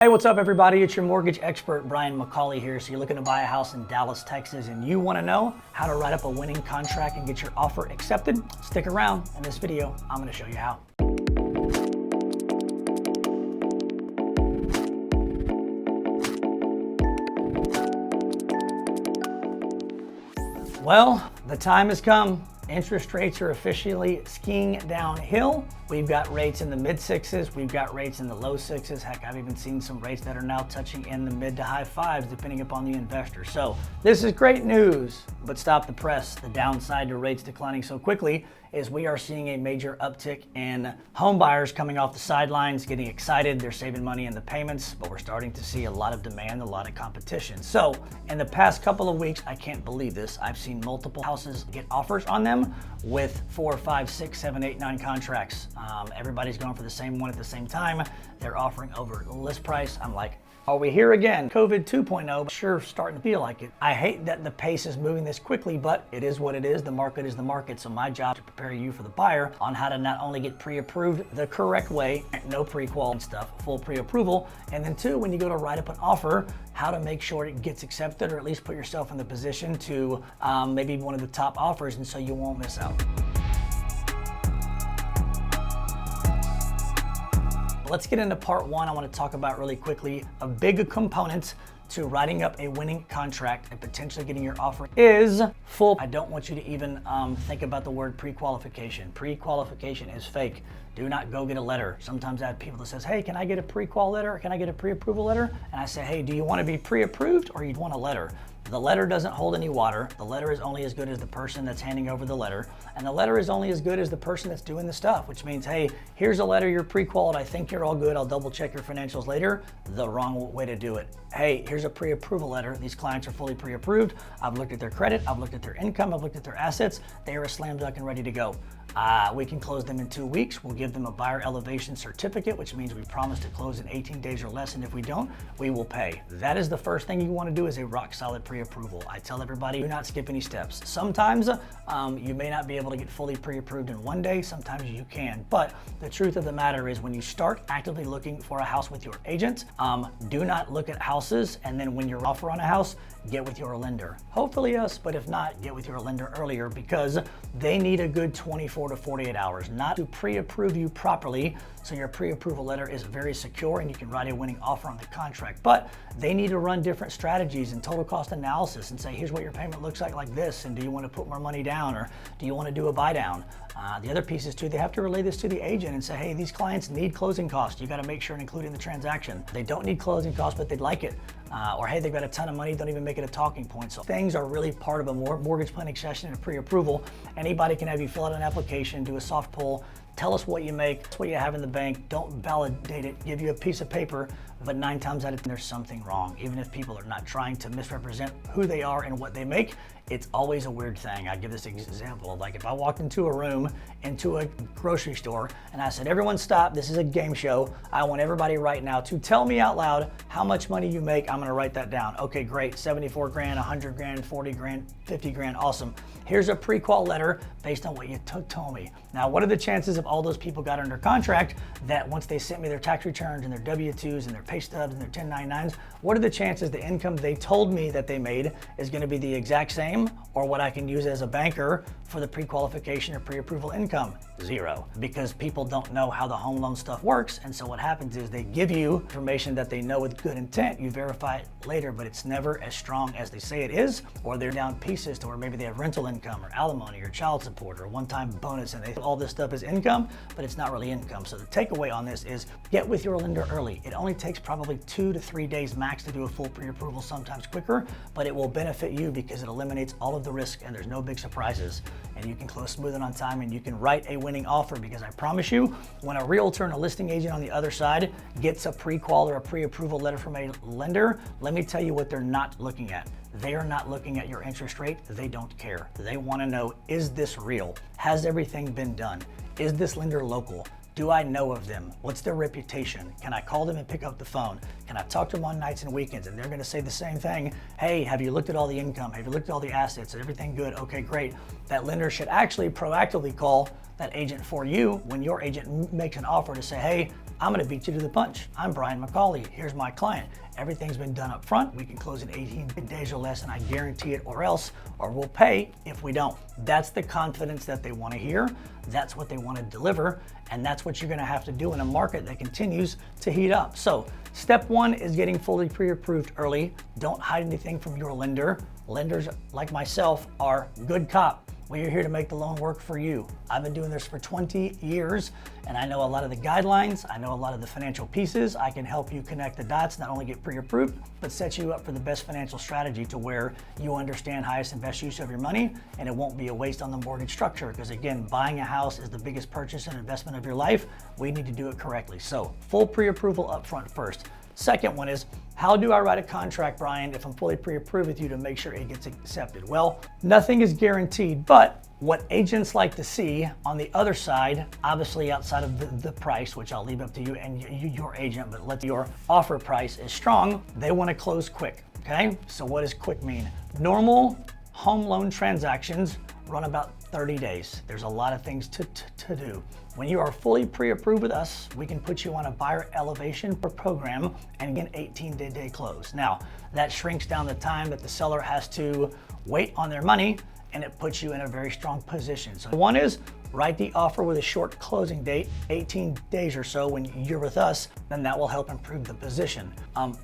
Hey, what's up everybody? It's your mortgage expert, Brian McCauley here. So you're looking to buy a house in Dallas, Texas, and you want to know how to write up a winning contract and get your offer accepted? Stick around. In this video, I'm going to show you how. Well, the time has come. Interest rates are officially skiing downhill. We've got rates in the mid sixes. We've got rates in the low sixes. Heck, I've even seen some rates that are now touching in the mid to high fives, depending upon the investor. So this is great news, but stop the press. The downside to rates declining so quickly is we are seeing a major uptick in home buyers coming off the sidelines, getting excited. They're saving money in the payments, but we're starting to see a lot of demand, a lot of competition. So in the past couple of weeks, I can't believe this, I've seen multiple houses get offers on them with 4, 5, 6, 7, 8, 9 contracts. Everybody's going for the same one at the same time. They're offering over list price. I'm like, are we here again? COVID 2.0, sure starting to feel like it. I hate that the pace is moving this quickly, but it is what it is. The market is the market. So my job is to prepare you for the buyer on how to not only get pre-approved the correct way, no pre-qual and stuff, full pre-approval. And then two, when you go to write up an offer, how to make sure it gets accepted or at least put yourself in the position to maybe one of the top offers, and so you won't miss out. Let's get into part one. I want to talk about really quickly a big component to writing up a winning contract and potentially getting your offer is full. I don't want you to even think about the word pre-qualification. Pre-qualification is fake. Do not go get a letter. Sometimes I have people that says, hey, can I get a pre-qual letter? Can I get a pre-approval letter? And I say, hey, do you want to be pre-approved or you want a letter? The letter doesn't hold any water. The letter is only as good as the person that's handing over the letter. And the letter is only as good as the person that's doing the stuff, which means, hey, here's a letter, you're pre-qualified, I think you're all good, I'll double check your financials later. The wrong way to do it. Hey, here's a pre-approval letter. These clients are fully pre-approved. I've looked at their credit, I've looked at their income, I've looked at their assets. They are a slam dunk and ready to go. We can close them in 2 weeks. We'll give them a buyer elevation certificate, which means we promise to close in 18 days or less, and if we don't, we will pay. That is the first thing you want to do, is a rock solid pre-approval. I tell everybody, do not skip any steps. Sometimes you may not be able to get fully pre-approved in one day, sometimes you can, but the truth of the matter is when you start actively looking for a house with your agent, do not look at houses and then when you're offer on a house, get with your lender. Hopefully us, but if not, get with your lender earlier because they need a good 24 to 48 hours, not to pre-approve you properly, so your pre-approval letter is very secure and you can write a winning offer on the contract. But they need to run different strategies and total cost analysis and say, here's what your payment looks like this, and do you want to put more money down or do you want to do a buy down? The other piece is too, they have to relay this to the agent and say, hey, these clients need closing costs. You got to make sure and include in the transaction. They don't need closing costs, but they'd like it. Or hey, they've got a ton of money, don't even make it a talking point. So things are really part of a mortgage planning session and a pre-approval. Anybody can have you fill out an application, do a soft pull, tell us what you make, what you have in the bank, don't validate it, give you a piece of paper, but 9 times out of 10, there's something wrong. Even if people are not trying to misrepresent who they are and what they make, it's always a weird thing. I give this example of like if I walked into a room, into a grocery store, and I said, everyone stop, this is a game show. I want everybody right now to tell me out loud how much money you make. I'm gonna write that down. Okay, great, 74 grand, 100 grand, 40 grand, 50 grand, awesome. Here's a pre-qual letter based on what you told me. Now, what are the chances if all those people got under contract that once they sent me their tax returns and their W-2s and their pay stubs and their 1099s, what are the chances the income they told me that they made is gonna be the exact same or what I can use as a banker for the pre-qualification or pre-approval income? 0, because people don't know how the home loan stuff works. And so what happens is they give you information that they know with good intent, you verify it later, but it's never as strong as they say it is, or they're down pieces to where maybe they have rental income or alimony or child support or one-time bonus and they all this stuff is income, but it's not really income. So the takeaway on this is get with your lender early. It only takes probably 2 to 3 days max to do a full pre-approval, sometimes quicker, but it will benefit you because it eliminates all of the risk and there's no big surprises. And you can close smooth and on time and you can write a winning offer, because I promise you, when a realtor and a listing agent on the other side gets a pre-qual or a pre-approval letter from a lender, let me tell you what they're not looking at. They are not looking at your interest rate. They don't care. They want to know, is this real? Has everything been done? Is this lender local? Do I know of them? What's their reputation? Can I call them and pick up the phone? Can I talk to them on nights and weekends? And they're going to say the same thing. Hey, have you looked at all the income? Have you looked at all the assets? Is everything good? Okay, great. That lender should actually proactively call that agent for you when your agent makes an offer to say, hey, I'm gonna beat you to the punch. I'm Brian McCauley. Here's my client. Everything's been done up front. We can close in 18 days or less, and I guarantee it, or else, or we'll pay if we don't. That's the confidence that they want to hear. That's what they want to deliver, and that's what you're going to have to do in a market that continues to heat up. So step one is getting fully pre-approved early. Don't hide anything from your lender. Lenders like myself are good cop. We are here to make the loan work for you. I've been doing this for 20 years, and I know a lot of the guidelines. I know a lot of the financial pieces. I can help you connect the dots, not only get pre-approved, but set you up for the best financial strategy to where you understand highest and best use of your money, and it won't be a waste on the mortgage structure. Because again, buying a house is the biggest purchase and investment of your life. We need to do it correctly. So full pre-approval up front first. Second one is, how do I write a contract, Brian, if I'm fully pre-approved with you to make sure it gets accepted? Well, nothing is guaranteed, but what agents like to see on the other side, obviously outside of the price, which I'll leave up to you and your agent, but let your offer price is strong, they want to close quick, okay? So what does quick mean? Normal home loan transactions run about 30 days. There's a lot of things to do. When you are fully pre-approved with us, we can put you on a buyer elevation program and get an 18-day close. Now, that shrinks down the time that the seller has to wait on their money, and it puts you in a very strong position. So one is, write the offer with a short closing date, 18 days or so when you're with us, then that will help improve the position.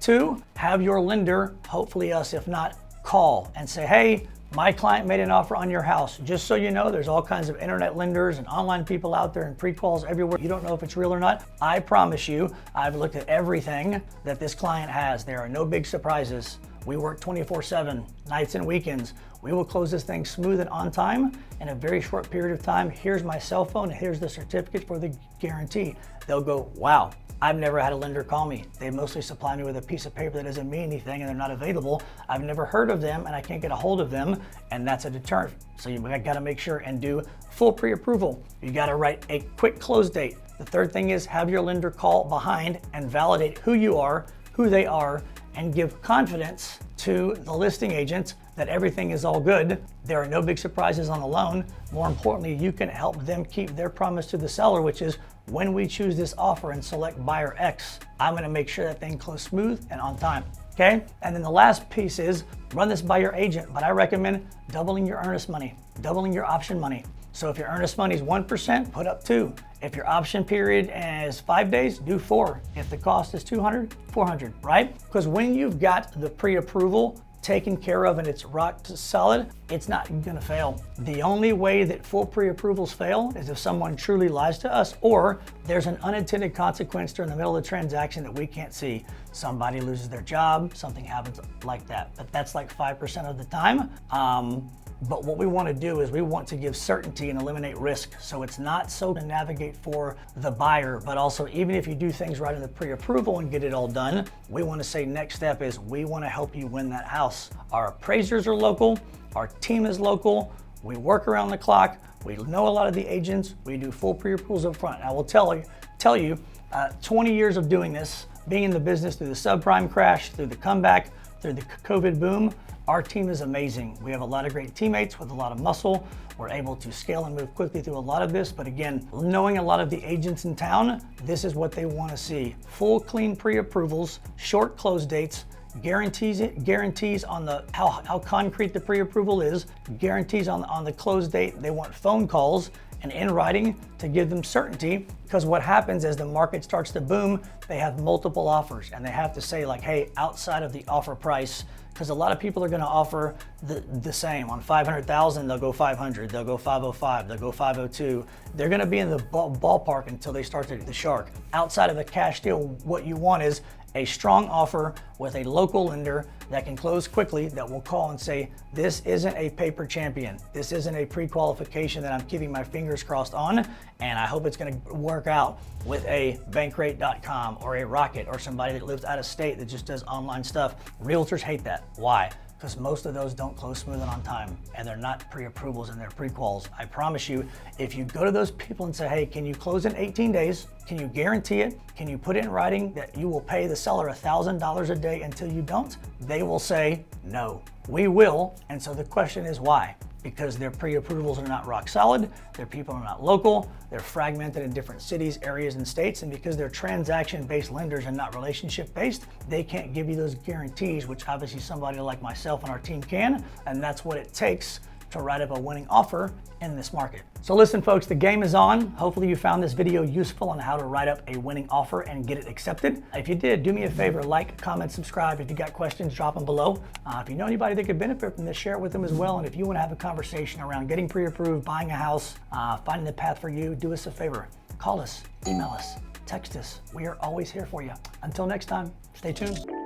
Two, have your lender, hopefully us if not, call and say, hey, my client made an offer on your house. Just so you know, there's all kinds of internet lenders and online people out there and pre-quals everywhere. You don't know if it's real or not. I promise you, I've looked at everything that this client has. There are no big surprises. We work 24/7, nights and weekends. We will close this thing smooth and on time in a very short period of time. Here's my cell phone, and here's the certificate for the guarantee. They'll go, wow, I've never had a lender call me. They mostly supply me with a piece of paper that doesn't mean anything and they're not available. I've never heard of them and I can't get a hold of them, and that's a deterrent. So you gotta make sure and do full pre-approval. You gotta write a quick close date. The third thing is, have your lender call behind and validate who you are, who they are, and give confidence to the listing agents that everything is all good. There are no big surprises on the loan. More importantly, you can help them keep their promise to the seller, which is, when we choose this offer and select buyer X, I'm gonna make sure that thing closes smooth and on time, okay? And then the last piece is, run this by your agent, but I recommend doubling your earnest money, doubling your option money. So if your earnest money is 1%, put up 2. If your option period is 5 days, do 4. If the cost is 200, 400, right? Because when you've got the pre-approval taken care of and it's rock solid, it's not gonna fail. The only way that full pre-approvals fail is if someone truly lies to us, or there's an unintended consequence during the middle of the transaction that we can't see. Somebody loses their job, something happens like that. But that's like 5% of the time. But what we want to do is we want to give certainty and eliminate risk. So it's not so to navigate for the buyer, but also even if you do things right in the pre-approval and get it all done, we want to say next step is we want to help you win that house. Our appraisers are local, our team is local, we work around the clock, we know a lot of the agents, we do full pre-approvals up front. I will tell you, 20 years of doing this, being in the business through the subprime crash, through the comeback, through the COVID boom, our team is amazing. We have a lot of great teammates with a lot of muscle. We're able to scale and move quickly through a lot of this. But again, knowing a lot of the agents in town, this is what they want to see. Full clean pre-approvals, short close dates, guarantees on the how concrete the pre-approval is, guarantees on the close date. They want phone calls and in writing to give them certainty, because what happens as the market starts to boom, they have multiple offers and they have to say like, hey, outside of the offer price, because a lot of people are going to offer the same. On 500,000, they'll go 500, they'll go 505, they'll go 502. They're going to be in the ballpark until they start to the shark. Outside of a cash deal, what you want is a strong offer with a local lender that can close quickly, that will call and say, this isn't a paper champion. This isn't a pre-qualification that I'm keeping my fingers crossed on, and I hope it's gonna work out with a bankrate.com or a Rocket or somebody that lives out of state that just does online stuff. Realtors hate that. Why? Because most of those don't close smooth and on time, and they're not pre-approvals and they're pre-quals. I promise you, if you go to those people and say, hey, can you close in 18 days? Can you guarantee it? Can you put it in writing that you will pay the seller $1,000 a day until you don't? They will say, no, we will. And so the question is why? because their pre-approvals are not rock solid, their people are not local, they're fragmented in different cities, areas, and states, and because they're transaction-based lenders and not relationship-based, they can't give you those guarantees, which obviously somebody like myself and our team can, and that's what it takes to write up a winning offer in this market. So listen folks, the game is on. Hopefully you found this video useful on how to write up a winning offer and get it accepted. If you did, do me a favor, like, comment, subscribe. If you got questions, drop them below. If you know anybody that could benefit from this, share it with them as well. And if you want to have a conversation around getting pre-approved, buying a house, finding the path for you, do us a favor. Call us, email us, text us. We are always here for you. Until next time, stay tuned.